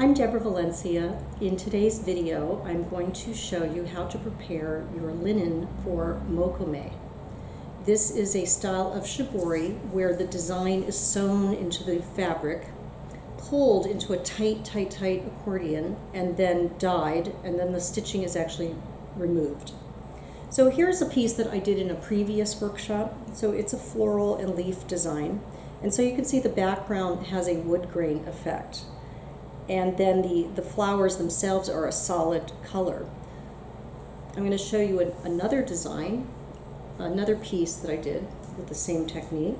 I'm Debravalencia. In today's video, I'm going to show you how to prepare your linen for Mokume. This is a style of shibori where the design is sewn into the fabric, pulled into a tight accordion, and then dyed, and then the stitching is actually removed. So here's a piece that I did in a previous workshop. So it's a floral and leaf design. And so you can see the background has a wood grain effect. And then the flowers themselves are a solid color. I'm going to show you another design, another piece that I did with the same technique.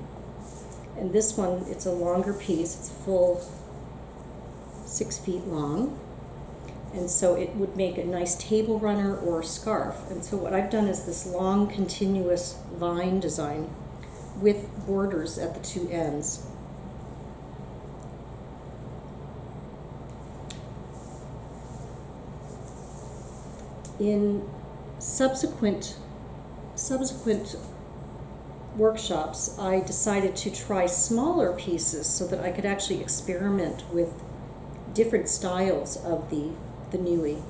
And this one, it's a longer piece. It's a full 6 feet long. And so it would make a nice table runner or scarf. And so what I've done is this long continuous vine design with borders at the two ends. In subsequent workshops, I decided to try smaller pieces so that I could actually experiment with different styles of the nui.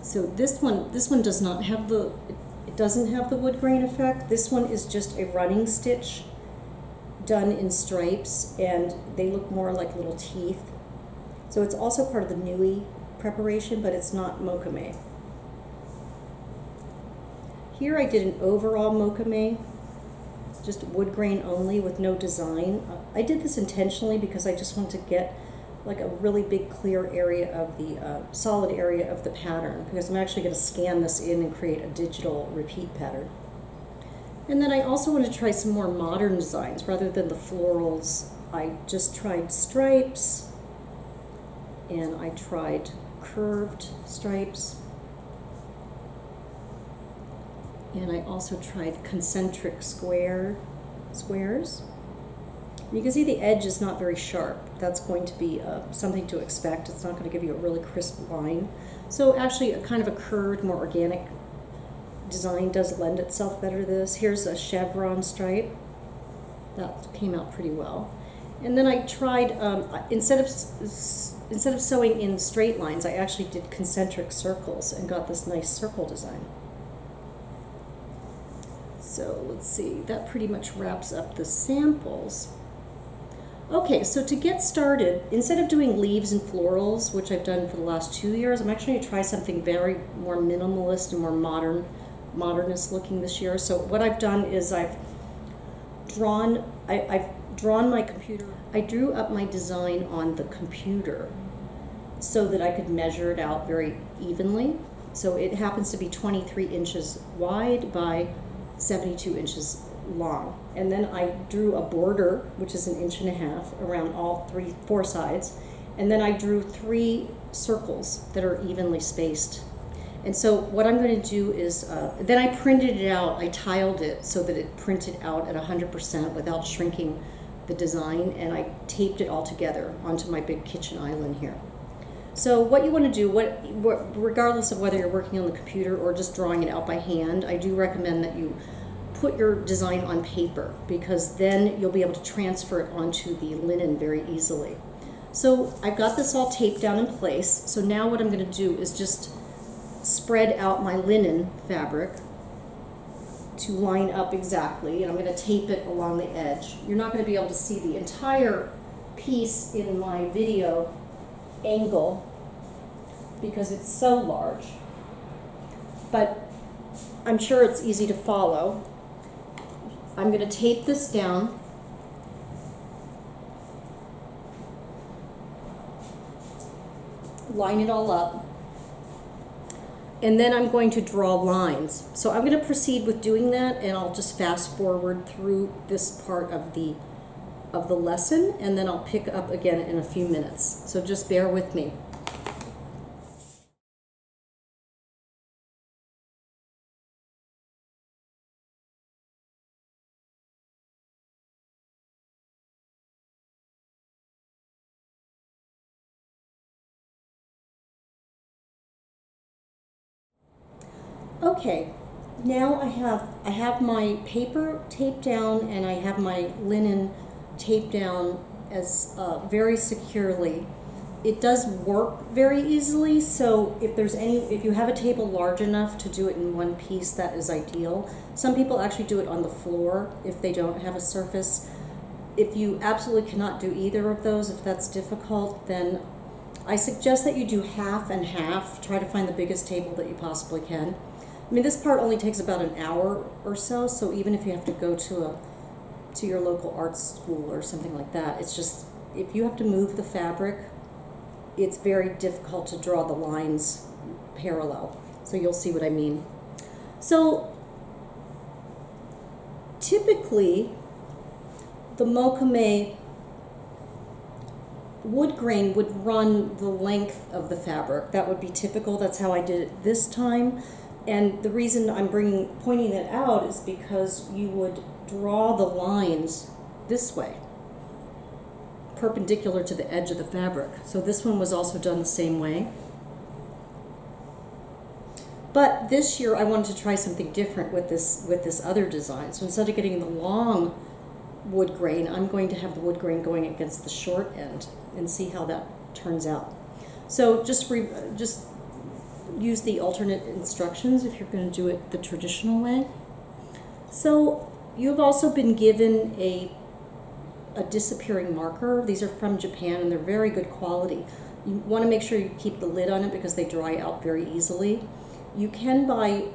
So this one does not have it doesn't have the wood grain effect. This one is just a running stitch done in stripes, and they look more like little teeth. So it's also part of the nui preparation, but it's not mokume. Here I did an overall mokume, just wood grain only with no design. I did this intentionally because I just wanted to get like a really big clear area of the solid area of the pattern, because I'm actually going to scan this in and create a digital repeat pattern. And then I also wanted to try some more modern designs rather than the florals. I just tried stripes, and I tried curved stripes, and I also tried concentric squares. You can see the edge is not very sharp. That's going to be something to expect. It's not going to give you a really crisp line. So actually a kind of a curved, more organic design does lend itself better to this. Here's a chevron stripe. That came out pretty well. And then I tried, instead of sewing in straight lines, I actually did concentric circles and got this nice circle design. So let's see, that pretty much wraps up the samples. Okay, so to get started, instead of doing leaves and florals, which I've done for the last 2 years, I'm actually going to try something very more minimalist and more modernist looking this year. So what I've done is I've drawn my computer. I drew up my design on the computer so that I could measure it out very evenly. So it happens to be 23 inches wide by 72 inches long. And then I drew a border, which is 1.5 inches around all four sides. And then I drew 3 circles that are evenly spaced. And so what I'm going to do is, then I printed it out, I tiled it so that it printed out at 100% without shrinking the design, and I taped it all together onto my big kitchen island here. So what you want to do, regardless of whether you're working on the computer or just drawing it out by hand, I do recommend that you put your design on paper, because then you'll be able to transfer it onto the linen very easily. So I've got this all taped down in place. So now what I'm going to do is just spread out my linen fabric to line up exactly, and I'm going to tape it along the edge. You're not going to be able to see the entire piece in my video angle because it's so large, but I'm sure it's easy to follow. I'm going to tape this down, line it all up, and then I'm going to draw lines. So I'm going to proceed with doing that, and I'll just fast forward through this part of the lesson, and then I'll pick up again in a few minutes. So just bear with me. Okay, now I have my paper taped down, and I have my linen taped down as very securely. It does work very easily, so if you have a table large enough to do it in one piece, that is ideal. Some people actually do it on the floor if they don't have a surface. If you absolutely cannot do either of those, if that's difficult, then I suggest that you do half and half. Try to find the biggest table that you possibly can. I mean, this part only takes about an hour or so, so even if you have to go to your local art school or something like that, it's just, if you have to move the fabric, it's very difficult to draw the lines parallel. So you'll see what I mean. So typically, the Mokume wood grain would run the length of the fabric. That would be typical. That's how I did it this time. And the reason I'm pointing that out is because you would draw the lines this way, perpendicular to the edge of the fabric. So this one was also done the same way. But this year I wanted to try something different with this other design. So instead of getting the long wood grain, I'm going to have the wood grain going against the short end and see how that turns out. So just use the alternate instructions if you're going to do it the traditional way. So you've also been given a disappearing marker. These are from Japan and they're very good quality. You want to make sure you keep the lid on it because they dry out very easily. You can buy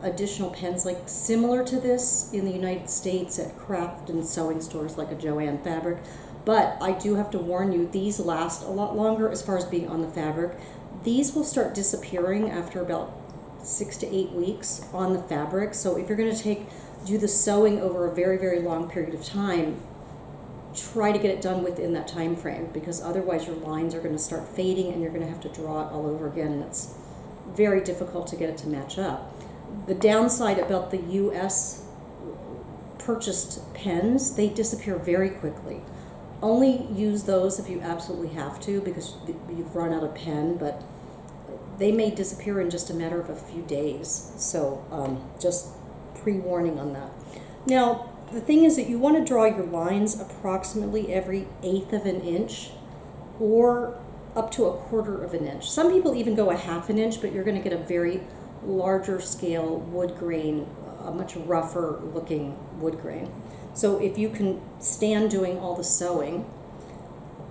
additional pens like similar to this in the United States at craft and sewing stores like a Joann Fabric, but I do have to warn you, these last a lot longer as far as being on the fabric. These will start disappearing after about 6 to 8 weeks on the fabric. So if you're going to do the sewing over a very, very long period of time, try to get it done within that time frame, because otherwise your lines are going to start fading and you're going to have to draw it all over again, and it's very difficult to get it to match up. The downside about the US purchased pens, they disappear very quickly. Only use those if you absolutely have to because you've run out of pen, but they may disappear in just a matter of a few days. So just pre-warning on that. Now, the thing is that you want to draw your lines approximately every 1/8 of an inch or up to 1/4 of an inch. Some people even go 1/2 an inch, but you're going to get a very larger scale wood grain, a much rougher looking wood grain. So if you can stand doing all the sewing,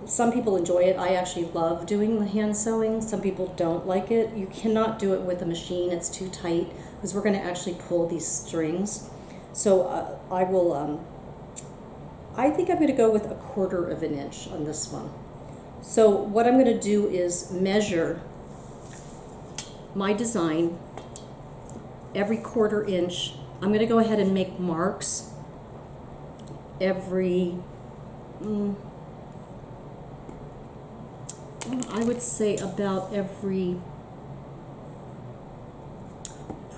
some people enjoy it. I actually love doing the hand sewing. Some people don't like it. You cannot do it with a machine. It's too tight because we're going to actually pull these strings. So I think I'm going to go with 1/4 of an inch on this one. So what I'm going to do is measure my design every 1/4 inch. I'm going to go ahead and make marks every, I would say about every,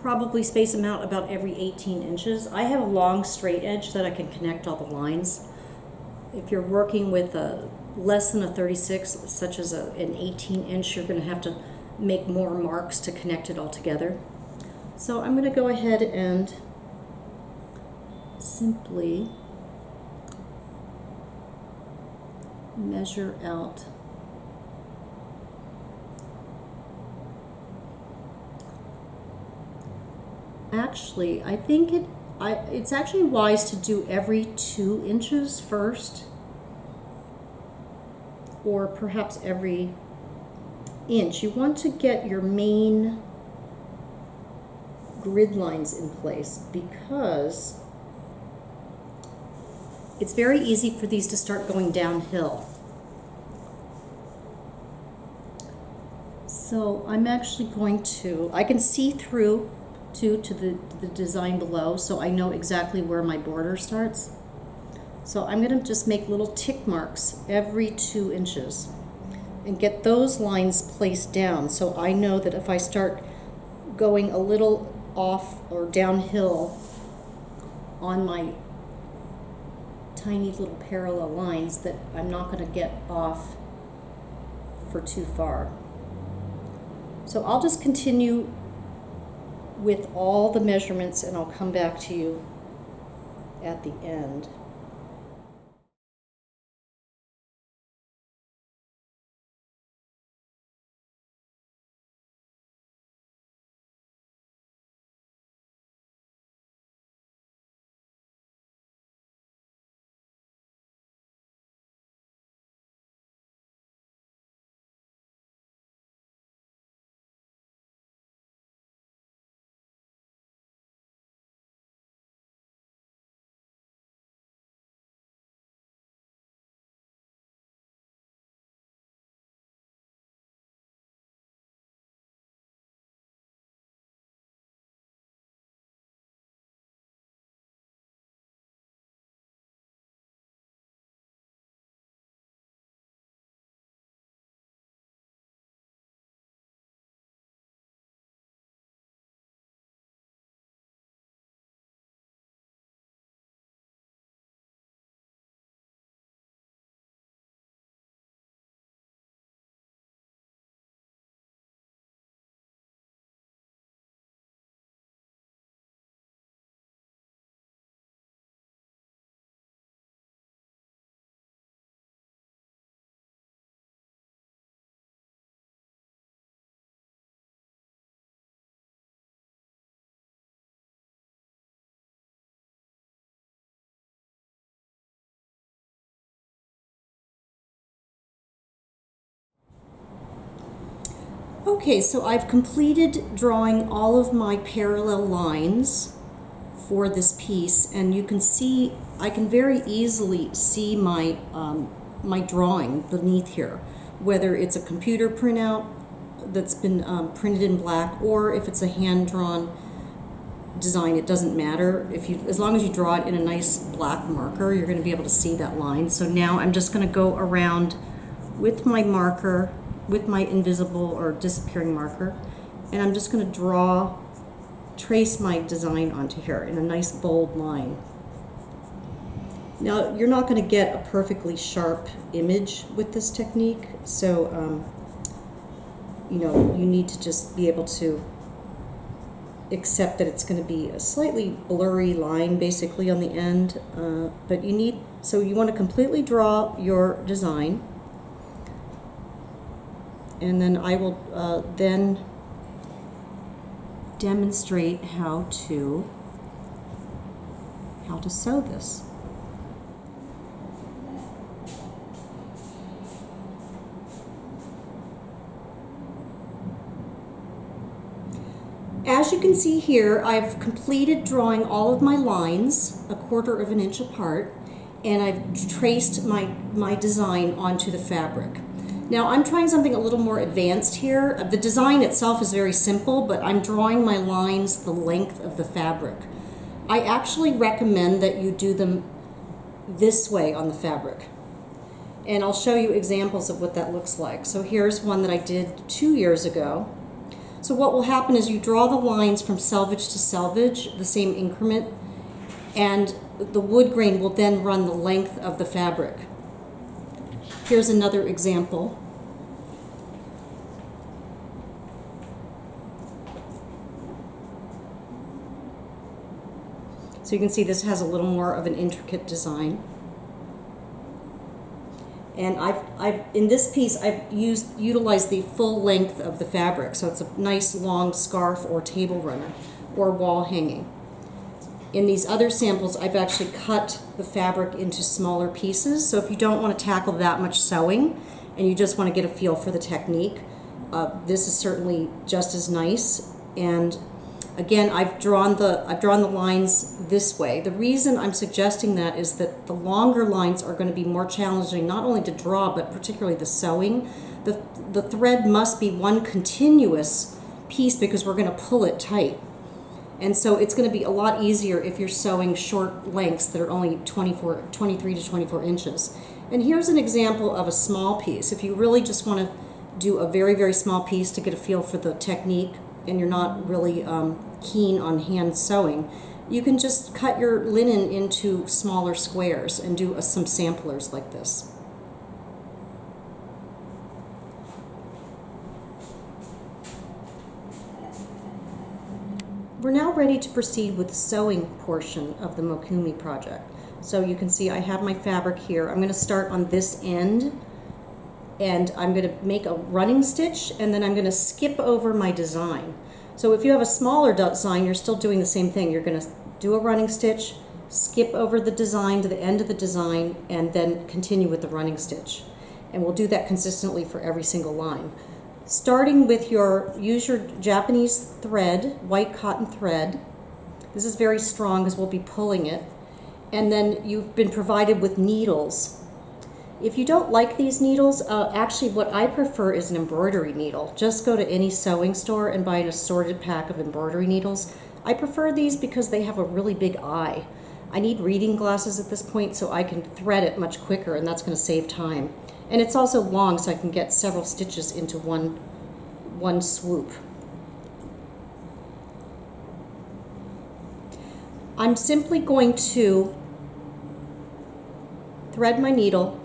probably space them out about every 18 inches. I have a long straight edge so that I can connect all the lines. If you're working with less than a 36, such as an 18 inch, you're going to have to make more marks to connect it all together. So I'm going to go ahead and simply measure out actually I think it's actually wise to do every 2 inches first, or perhaps every inch. You want to get your main grid lines in place because it's very easy for these to start going downhill. So I'm actually going to, I can see through to the design below, so I know exactly where my border starts. So I'm going to just make little tick marks every 2 inches and get those lines placed down, so I know that if I start going a little off or downhill on my tiny little parallel lines, that I'm not going to get off for too far. So I'll just continue with all the measurements and I'll come back to you at the end. Okay, so I've completed drawing all of my parallel lines for this piece, and you can see, I can very easily see my, my drawing beneath here, whether it's a computer printout that's been printed in black, or if it's a hand-drawn design, it doesn't matter. As long as you draw it in a nice black marker, you're going to be able to see that line. So now I'm just going to go around with my marker, with my invisible or disappearing marker, and I'm just going to trace my design onto here in a nice bold line. Now, you're not going to get a perfectly sharp image with this technique, so you know, you need to just be able to accept that it's going to be a slightly blurry line basically on the end, but so you want to completely draw your design, and then I will then demonstrate how to sew this. As you can see here, I've completed drawing all of my lines 1/4 of an inch apart, and I've traced my design onto the fabric. Now I'm trying something a little more advanced here. The design itself is very simple, but I'm drawing my lines the length of the fabric. I actually recommend that you do them this way on the fabric, and I'll show you examples of what that looks like. So here's one that I did 2 years ago. So what will happen is you draw the lines from selvage to selvage, the same increment, and the wood grain will then run the length of the fabric. Here's another example. So you can see this has a little more of an intricate design. And in this piece, I've utilized the full length of the fabric, so it's a nice long scarf or table runner or wall hanging. In these other samples, I've actually cut the fabric into smaller pieces, so if you don't want to tackle that much sewing and you just want to get a feel for the technique, this is certainly just as nice. And again, I've drawn the lines this way. The reason I'm suggesting that is that the longer lines are going to be more challenging, not only to draw, but particularly the sewing. The thread must be one continuous piece because we're going to pull it tight. And so it's going to be a lot easier if you're sewing short lengths that are only 23 to 24 inches. And here's an example of a small piece. If you really just want to do a very, very small piece to get a feel for the technique, and you're not really keen on hand sewing, you can just cut your linen into smaller squares and do some samplers like this. We're now ready to proceed with the sewing portion of the Mokume project. So you can see I have my fabric here. I'm going to start on this end, and I'm going to make a running stitch, and then I'm going to skip over my design. So if you have a smaller design, you're still doing the same thing. You're going to do a running stitch, skip over the design to the end of the design, and then continue with the running stitch. And we'll do that consistently for every single line. Starting with use your Japanese thread, white cotton thread. This is very strong because we'll be pulling it. And then you've been provided with needles. If you don't like these needles, actually what I prefer is an embroidery needle. Just go to any sewing store and buy an assorted pack of embroidery needles. I prefer these because they have a really big eye. I need reading glasses at this point so I can thread it much quicker, and that's going to save time. And it's also long, so I can get several stitches into one swoop. I'm simply going to thread my needle,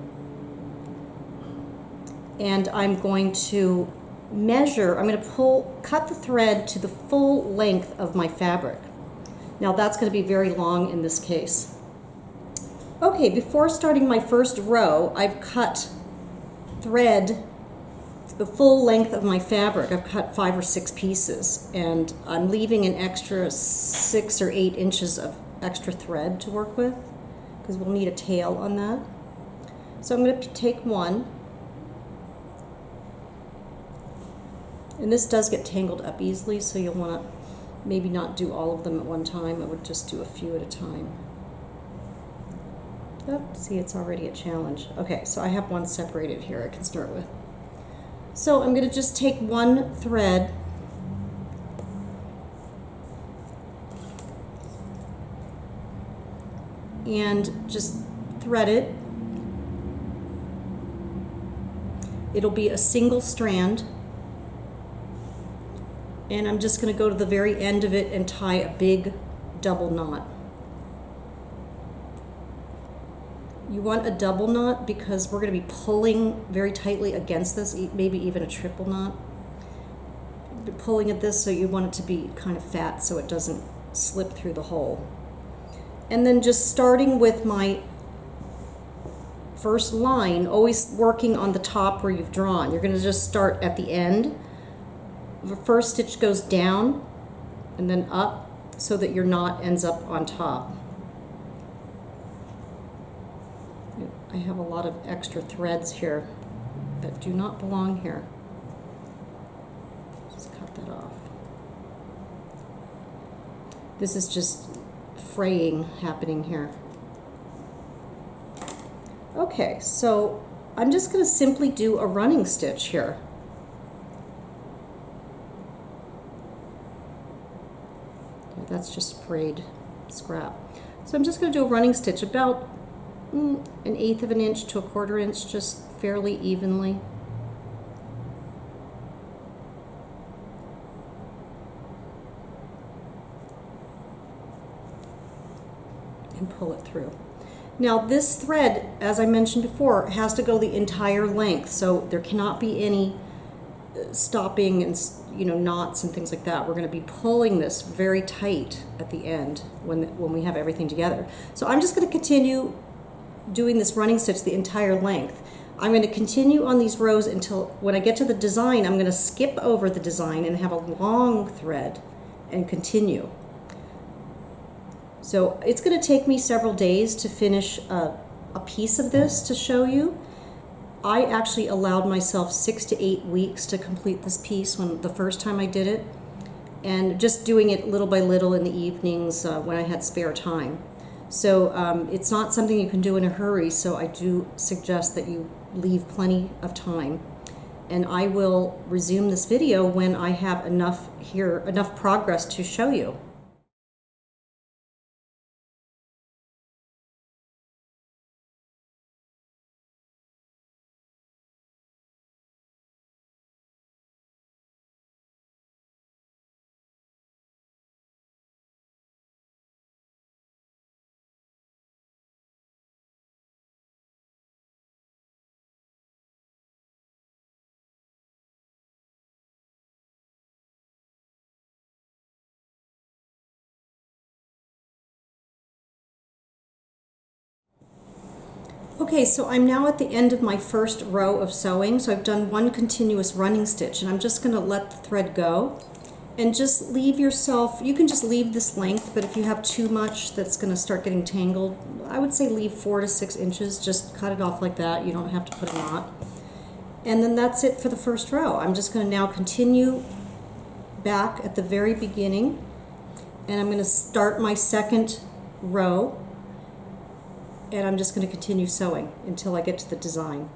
and I'm going to measure, I'm going to cut the thread to the full length of my fabric. Now that's going to be very long in this case. Okay, before starting my first row, I've cut thread the full length of my fabric. I've cut 5 or 6 pieces, and I'm leaving an extra 6 or 8 inches of extra thread to work with because we'll need a tail on that. So I'm going to take one, And this does get tangled up easily, so you'll want to maybe not do all of them at one time. I would just do a few at a time. Oh, see, it's already a challenge. Okay, so I have one separated here I can start with. So I'm going to just take one thread and just thread it. It'll be a single strand, and I'm just going to go to the very end of it and tie a big double knot. You want a double knot because we're going to be pulling very tightly against this, maybe even a triple knot. Pulling at this, so you want it to be kind of fat so it doesn't slip through the hole. And then just starting with my first line, always working on the top where you've drawn. You're going to just start at the end. The first stitch goes down and then up so that your knot ends up on top. I have a lot of extra threads here that do not belong here. Just cut that off. This is just fraying happening here. Okay, so I'm just going to simply do a running stitch here. That's just frayed scrap. So I'm just going to do a running stitch about 1/8 of an inch to 1/4 inch, just fairly evenly. And pull it through. Now this thread, as I mentioned before, has to go the entire length, so there cannot be any stopping and knots and things like that. We're going to be pulling this very tight at the end when we have everything together. So I'm just going to continue doing this running stitch the entire length. I'm going to continue on these rows until when I get to the design, I'm going to skip over the design and have a long thread and continue. So it's going to take me several days to finish a piece of this to show you. I actually allowed myself 6 to 8 weeks to complete this piece when the first time I did it, and just doing it little by little in the evenings when I had spare time. So it's not something you can do in a hurry, so I do suggest that you leave plenty of time. And I will resume this video when I have enough progress to show you. Okay, so I'm now at the end of my first row of sewing. So I've done one continuous running stitch, and I'm just going to let the thread go and just leave yourself, you can just leave this length, but if you have too much that's going to start getting tangled, I would say leave 4 to 6 inches. Just cut it off like that. You don't have to put a knot. And then that's it for the first row. I'm just going to now continue back at the very beginning, and I'm going to start my second row, and I'm just going to continue sewing until I get to the design.